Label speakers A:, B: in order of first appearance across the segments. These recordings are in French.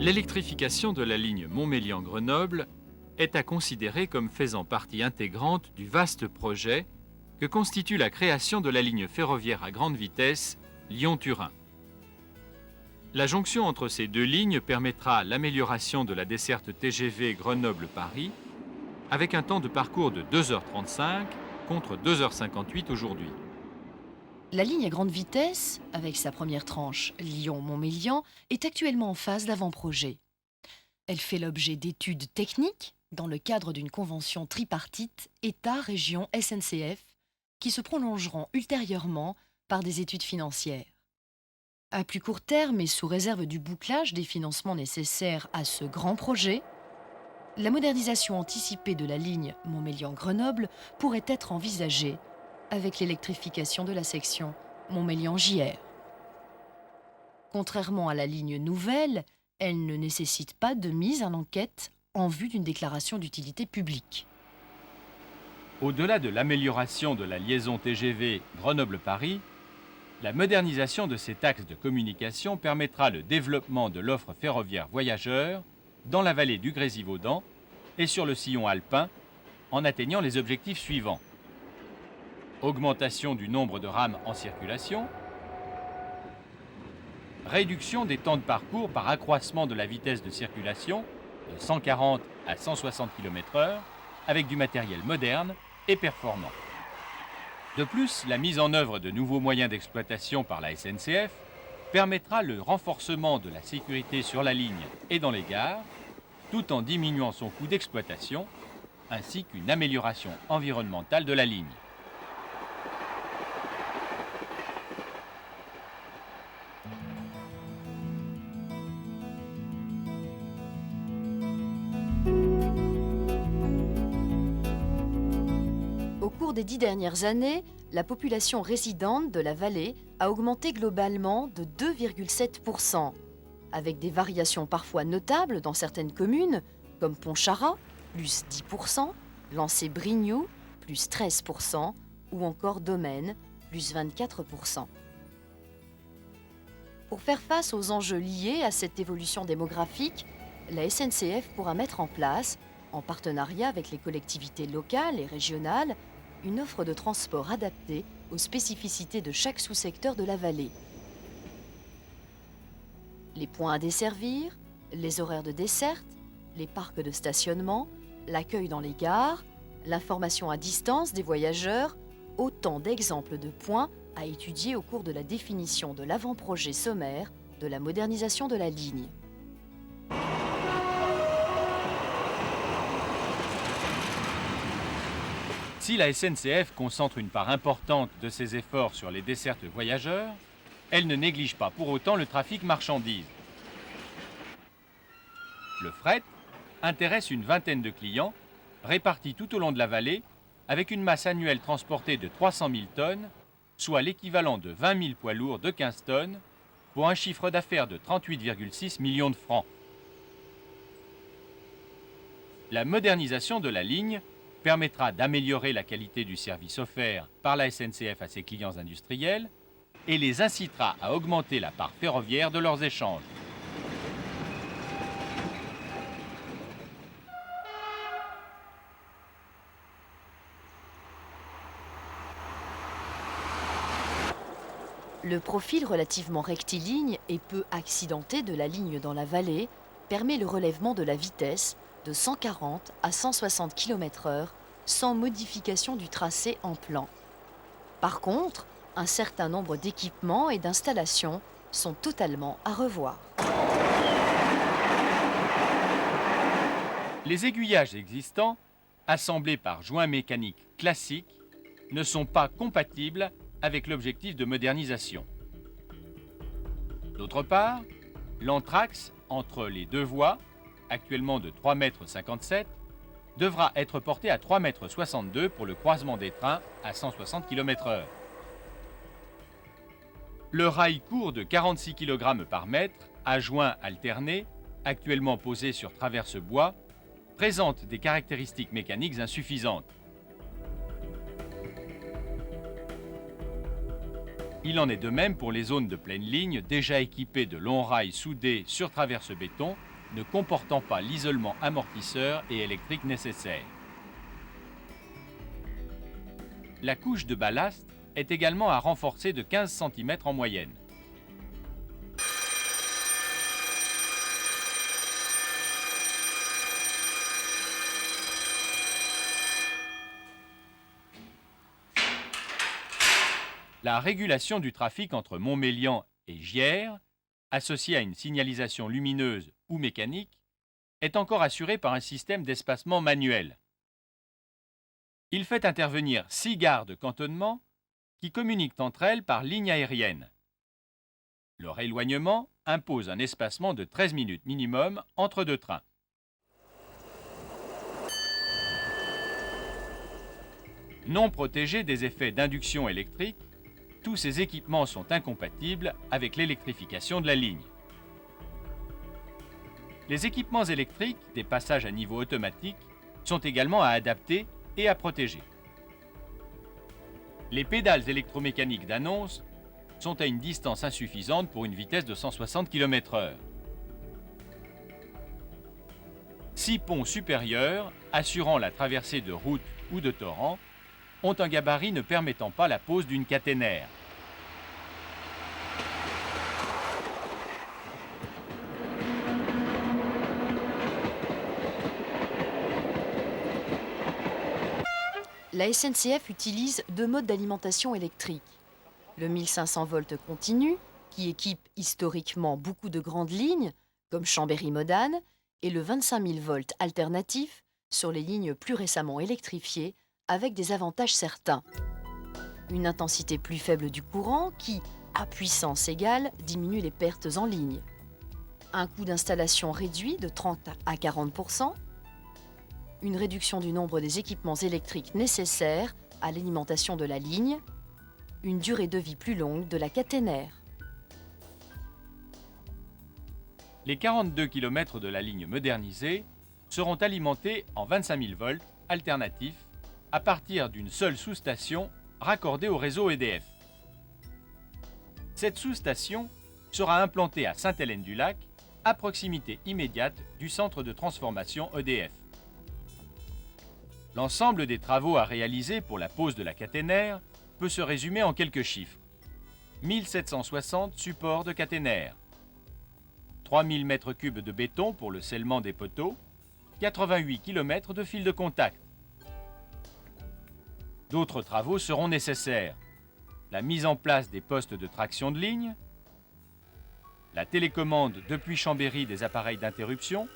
A: L'électrification de la ligne Montmélian-Grenoble est à considérer comme faisant partie intégrante du vaste projet que constitue la création de la ligne ferroviaire à grande vitesse Lyon-Turin. La jonction entre ces deux lignes permettra l'amélioration de la desserte TGV Grenoble-Paris avec un temps de parcours de 2h35 contre 2h58 aujourd'hui.
B: La ligne à grande vitesse, avec sa première tranche Lyon-Montmélian, est actuellement en phase d'avant-projet. Elle fait l'objet d'études techniques dans le cadre d'une convention tripartite État-Région-SNCF qui se prolongeront ultérieurement par des études financières. À plus court terme et sous réserve du bouclage des financements nécessaires à ce grand projet, la modernisation anticipée de la ligne Montmélian-Grenoble pourrait être envisagée avec l'électrification de la section Montmélian-JR. Contrairement à la ligne nouvelle, elle ne nécessite pas de mise en enquête en vue d'une déclaration d'utilité publique.
A: Au-delà de l'amélioration de la liaison TGV Grenoble-Paris, la modernisation de cet axe de communication permettra le développement de l'offre ferroviaire voyageurs dans la vallée du Grésivaudan et sur le sillon alpin en atteignant les objectifs suivants. Augmentation du nombre de rames en circulation, réduction des temps de parcours par accroissement de la vitesse de circulation de 140 à 160 km/h avec du matériel moderne et performant. De plus, la mise en œuvre de nouveaux moyens d'exploitation par la SNCF permettra le renforcement de la sécurité sur la ligne et dans les gares, tout en diminuant son coût d'exploitation, ainsi qu'une amélioration environnementale de la ligne.
B: Au cours des 10 dernières années, la population résidente de la vallée a augmenté globalement de 2,7%, avec des variations parfois notables dans certaines communes, comme Pontcharrat, plus 10%, Lancé-Brignoux, plus 13%, ou encore Domaine, plus 24%. Pour faire face aux enjeux liés à cette évolution démographique, la SNCF pourra mettre en place, en partenariat avec les collectivités locales et régionales, une offre de transport adaptée aux spécificités de chaque sous-secteur de la vallée. Les points à desservir, les horaires de desserte, les parcs de stationnement, l'accueil dans les gares, l'information à distance des voyageurs, autant d'exemples de points à étudier au cours de la définition de l'avant-projet sommaire de la modernisation de la ligne.
A: Si la SNCF concentre une part importante de ses efforts sur les dessertes voyageurs, elle ne néglige pas pour autant le trafic marchandises. Le fret intéresse une vingtaine de clients, répartis tout au long de la vallée, avec une masse annuelle transportée de 300 000 tonnes, soit l'équivalent de 20 000 poids lourds de 15 tonnes, pour un chiffre d'affaires de 38,6 millions de francs. La modernisation de la ligne permettra d'améliorer la qualité du service offert par la SNCF à ses clients industriels et les incitera à augmenter la part ferroviaire de leurs échanges.
B: Le profil relativement rectiligne et peu accidenté de la ligne dans la vallée permet le relèvement de la vitesse de 140 à 160 km/h sans modification du tracé en plan. Par contre, un certain nombre d'équipements et d'installations sont totalement à revoir.
A: Les aiguillages existants, assemblés par joints mécaniques classiques, ne sont pas compatibles avec l'objectif de modernisation. D'autre part, l'entraxe entre les deux voies, actuellement de 3,57 m, devra être porté à 3,62 m pour le croisement des trains à 160 km/h. Le rail court de 46 kg par mètre, à joints alternés, actuellement posé sur traverse bois, présente des caractéristiques mécaniques insuffisantes. Il en est de même pour les zones de pleine ligne déjà équipées de longs rails soudés sur traverse béton ne comportant pas l'isolement amortisseur et électrique nécessaire. La couche de ballast est également à renforcer de 15 cm en moyenne. La régulation du trafic entre Montmélian et Gières, associée à une signalisation lumineuse ou mécanique, est encore assurée par un système d'espacement manuel. Il fait intervenir 6 gares de cantonnement qui communiquent entre elles par ligne aérienne. Leur éloignement impose un espacement de 13 minutes minimum entre deux trains. Non protégés des effets d'induction électrique, tous ces équipements sont incompatibles avec l'électrification de la ligne. Les équipements électriques des passages à niveau automatique sont également à adapter et à protéger. Les pédales électromécaniques d'annonce sont à une distance insuffisante pour une vitesse de 160 km/h. 6 ponts supérieurs, assurant la traversée de routes ou de torrents, ont un gabarit ne permettant pas la pose d'une caténaire.
B: La SNCF utilise 2 modes d'alimentation électrique. Le 1500 volts continu, qui équipe historiquement beaucoup de grandes lignes, comme Chambéry-Modane, et le 25 000 volts alternatif sur les lignes plus récemment électrifiées, avec des avantages certains. Une intensité plus faible du courant qui, à puissance égale, diminue les pertes en ligne. Un coût d'installation réduit de 30 à 40%. Une réduction du nombre des équipements électriques nécessaires à l'alimentation de la ligne. Une durée de vie plus longue de la caténaire.
A: Les 42 km de la ligne modernisée seront alimentés en 25 000 volts alternatifs à partir d'une seule sous-station raccordée au réseau EDF. Cette sous-station sera implantée à Sainte-Hélène-du-Lac, à proximité immédiate du centre de transformation EDF. L'ensemble des travaux à réaliser pour la pose de la caténaire peut se résumer en quelques chiffres. 1760 supports de caténaire, 3000 m3 de béton pour le scellement des poteaux, 88 km de fil de contact. D'autres travaux seront nécessaires. La mise en place des postes de traction de ligne, la télécommande depuis Chambéry des appareils d'interruption,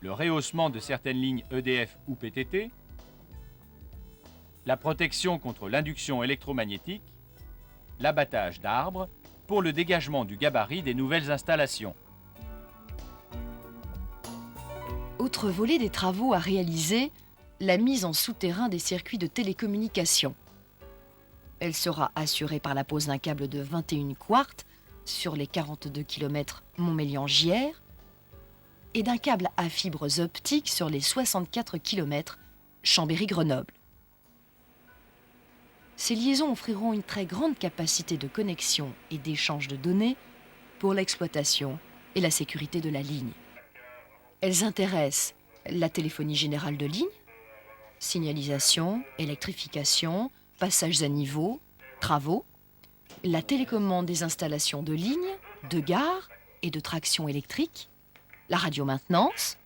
A: le rehaussement de certaines lignes EDF ou PTT, la protection contre l'induction électromagnétique, l'abattage d'arbres pour le dégagement du gabarit des nouvelles installations.
B: Autre volet des travaux à réaliser, la mise en souterrain des circuits de télécommunication. Elle sera assurée par la pose d'un câble de 21 quarts sur les 42 km Montmélian-Gières et d'un câble à fibres optiques sur les 64 km Chambéry-Grenoble. Ces liaisons offriront une très grande capacité de connexion et d'échange de données pour l'exploitation et la sécurité de la ligne. Elles intéressent la téléphonie générale de ligne, signalisation, électrification, passages à niveau, travaux, la télécommande des installations de lignes, de gares et de traction électrique, la radio-maintenance,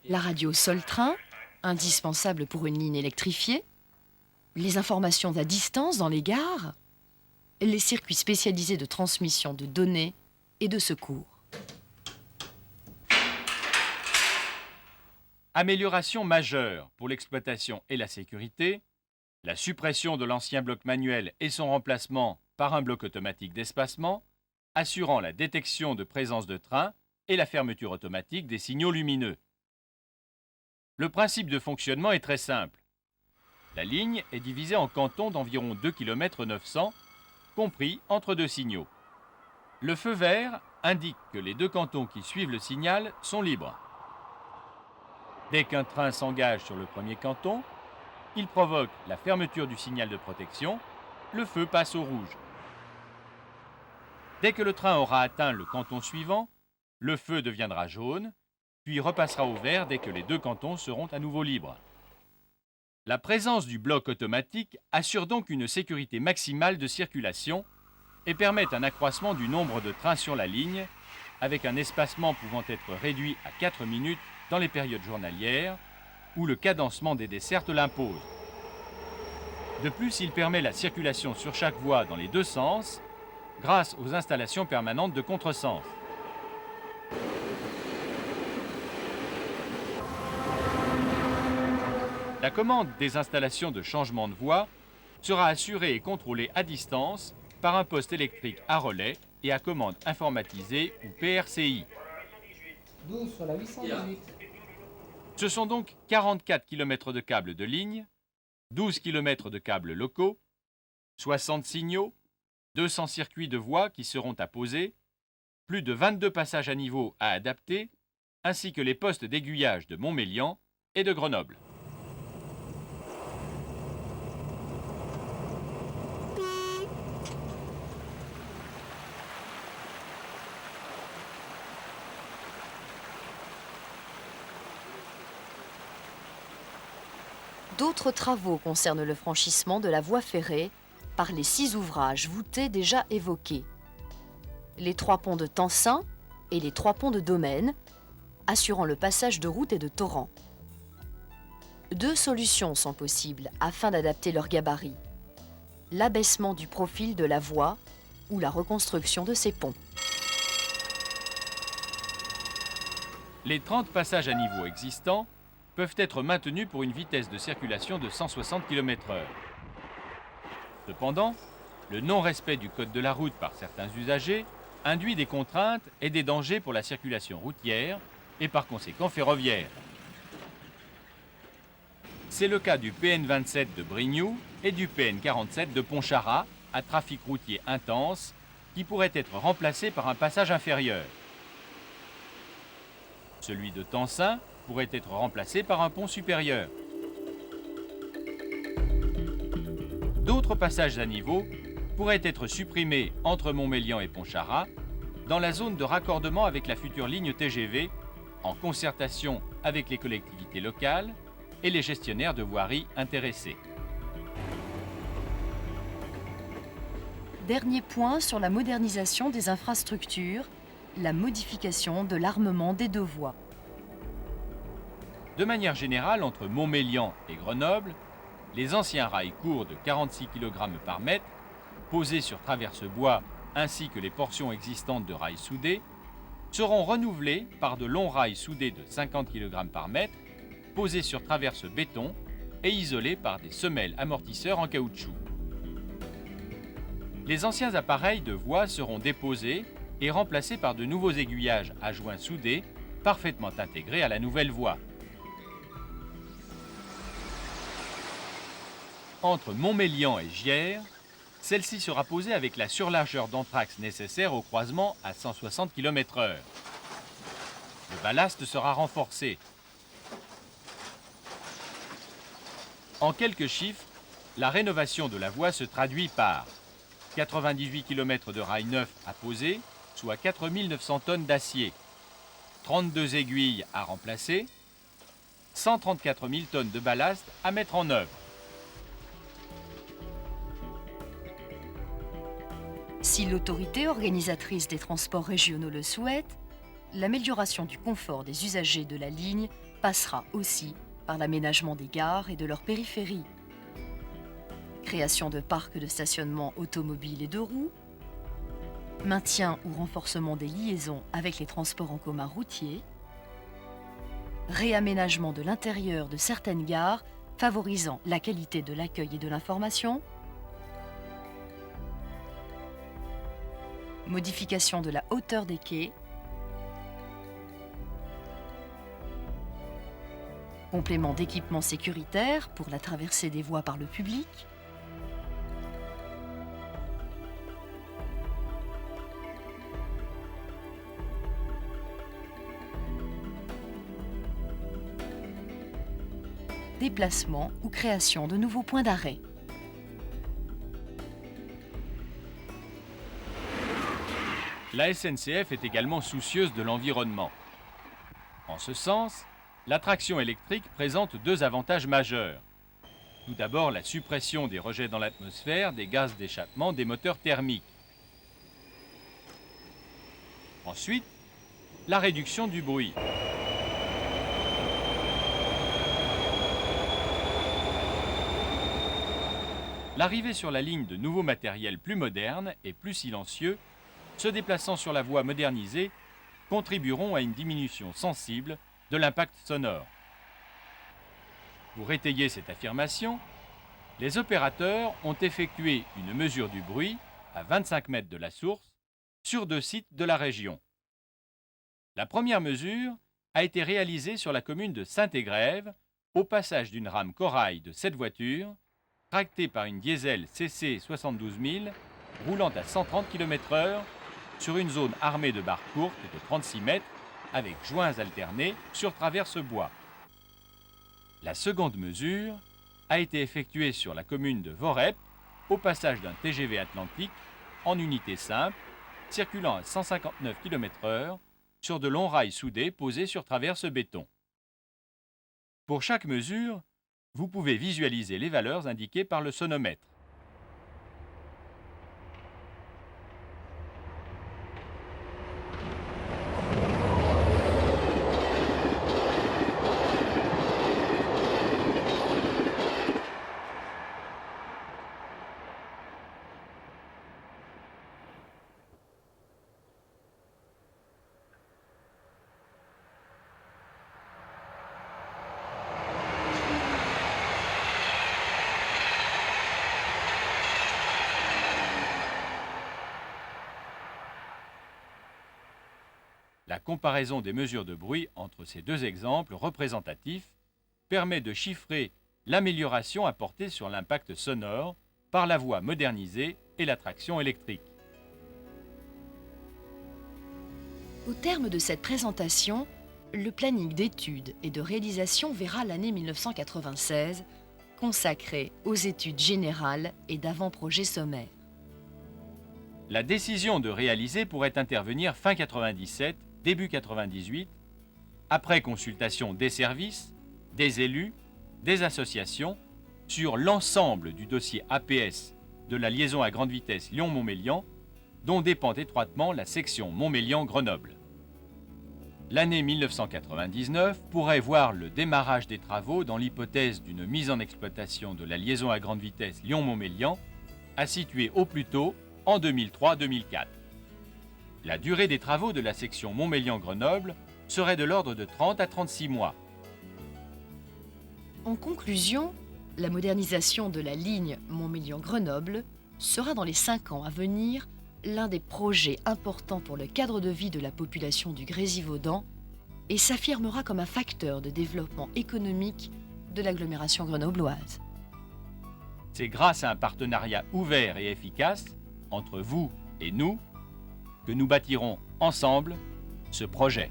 B: la radio sol-train, indispensable pour une ligne électrifiée, les informations à distance dans les gares, les circuits spécialisés de transmission de données et de secours.
A: Amélioration majeure pour l'exploitation et la sécurité, la suppression de l'ancien bloc manuel et son remplacement par un bloc automatique d'espacement, assurant la détection de présence de train et la fermeture automatique des signaux lumineux. Le principe de fonctionnement est très simple. La ligne est divisée en cantons d'environ 2 km 900, compris entre deux signaux. Le feu vert indique que les deux cantons qui suivent le signal sont libres. Dès qu'un train s'engage sur le premier canton, il provoque la fermeture du signal de protection, le feu passe au rouge. Dès que le train aura atteint le canton suivant, Le feu deviendra jaune, puis repassera au vert dès que les deux cantons seront à nouveau libres. La présence du bloc automatique assure donc une sécurité maximale de circulation et permet un accroissement du nombre de trains sur la ligne, avec un espacement pouvant être réduit à 4 minutes dans les périodes journalières, où le cadencement des dessertes l'impose. De plus, il permet la circulation sur chaque voie dans les deux sens, grâce aux installations permanentes de contresens. La commande des installations de changement de voie sera assurée et contrôlée à distance par un poste électrique à relais et à commande informatisée ou PRCI.
C: 12 sur la 818.
A: Ce sont donc 44 km de câbles de ligne, 12 km de câbles locaux, 60 signaux, 200 circuits de voies qui seront à poser, plus de 22 passages à niveau à adapter, ainsi que les postes d'aiguillage de Montmélian et de Grenoble.
B: D'autres travaux concernent le franchissement de la voie ferrée par les 6 ouvrages voûtés déjà évoqués. Les 3 ponts de Tencin et les 3 ponts de Domaine, assurant le passage de routes et de torrents. 2 solutions sont possibles afin d'adapter leur gabarit: l'abaissement du profil de la voie ou la reconstruction de ces ponts.
A: Les 30 passages à niveau existants peuvent être maintenus pour une vitesse de circulation de 160 km/h. Cependant, le non-respect du code de la route par certains usagers induit des contraintes et des dangers pour la circulation routière et par conséquent ferroviaire. C'est le cas du PN27 de Brignoux et du PN47 de Pontcharrat à trafic routier intense qui pourrait être remplacé par un passage inférieur. Celui de Tencin pourrait être remplacé par un pont supérieur. D'autres passages à niveau pourraient être supprimés entre Montmélian et Pontcharrat dans la zone de raccordement avec la future ligne TGV, en concertation avec les collectivités locales et les gestionnaires de voirie intéressés.
B: Dernier point sur la modernisation des infrastructures, la modification de l'armement des 2 voies.
A: De manière générale, entre Montmélian et Grenoble, les anciens rails courts de 46 kg par mètre, posés sur traverse bois ainsi que les portions existantes de rails soudés, seront renouvelés par de longs rails soudés de 50 kg par mètre, posés sur traverse béton et isolés par des semelles amortisseurs en caoutchouc. Les anciens appareils de voie seront déposés et remplacés par de nouveaux aiguillages à joints soudés, parfaitement intégrés à la nouvelle voie. Entre Montmélian et Gières, celle-ci sera posée avec la surlargeur d'anthrax nécessaire au croisement à 160 km/h. Le ballast sera renforcé. En quelques chiffres, la rénovation de la voie se traduit par 98 km de rails neufs à poser, soit 4 900 tonnes d'acier, 32 aiguilles à remplacer, 134 000 tonnes de ballast à mettre en œuvre.
B: Si l'autorité organisatrice des transports régionaux le souhaite, l'amélioration du confort des usagers de la ligne passera aussi par l'aménagement des gares et de leur périphérie. Création de parcs de stationnement automobiles et de roues, maintien ou renforcement des liaisons avec les transports en commun routiers, réaménagement de l'intérieur de certaines gares favorisant la qualité de l'accueil et de l'information, modification de la hauteur des quais, complément d'équipements sécuritaires pour la traversée des voies par le public, déplacement ou création de nouveaux points d'arrêt.
A: La SNCF est également soucieuse de l'environnement. En ce sens, la traction électrique présente deux avantages majeurs. Tout d'abord, la suppression des rejets dans l'atmosphère des gaz d'échappement des moteurs thermiques. Ensuite, la réduction du bruit. L'arrivée sur la ligne de nouveaux matériels plus modernes et plus silencieux, se déplaçant sur la voie modernisée, contribueront à une diminution sensible de l'impact sonore. Pour étayer cette affirmation, les opérateurs ont effectué une mesure du bruit à 25 mètres de la source sur 2 sites de la région. La première mesure a été réalisée sur la commune de Saint-Égrève, au passage d'une rame corail de 7 voitures, tractée par une diesel CC 72000, roulant à 130 km/h sur une zone armée de barres courtes de 36 mètres, avec joints alternés sur traverse bois. La seconde mesure a été effectuée sur la commune de Vorep, au passage d'un TGV Atlantique en unité simple, circulant à 159 km/h sur de longs rails soudés posés sur traverse béton. Pour chaque mesure, vous pouvez visualiser les valeurs indiquées par le sonomètre. La comparaison des mesures de bruit entre ces deux exemples représentatifs permet de chiffrer l'amélioration apportée sur l'impact sonore par la voie modernisée et la traction électrique.
B: Au terme de cette présentation, le planning d'études et de réalisation verra l'année 1996 consacrée aux études générales et d'avant-projet sommaire.
A: La décision de réaliser pourrait intervenir fin 97, début 98, après consultation des services, des élus, des associations, sur l'ensemble du dossier APS de la liaison à grande vitesse Lyon-Montmélian, dont dépend étroitement la section Montmélian-Grenoble. L'année 1999 pourrait voir le démarrage des travaux dans l'hypothèse d'une mise en exploitation de la liaison à grande vitesse Lyon-Montmélian, à situer au plus tôt en 2003-2004. La durée des travaux de la section Montmélian-Grenoble serait de l'ordre de 30 à 36 mois.
B: En conclusion, la modernisation de la ligne Montmélian-Grenoble sera dans les 5 ans à venir l'un des projets importants pour le cadre de vie de la population du Grésivaudan et s'affirmera comme un facteur de développement économique de l'agglomération grenobloise.
A: C'est grâce à un partenariat ouvert et efficace entre vous et nous que nous bâtirons ensemble ce projet.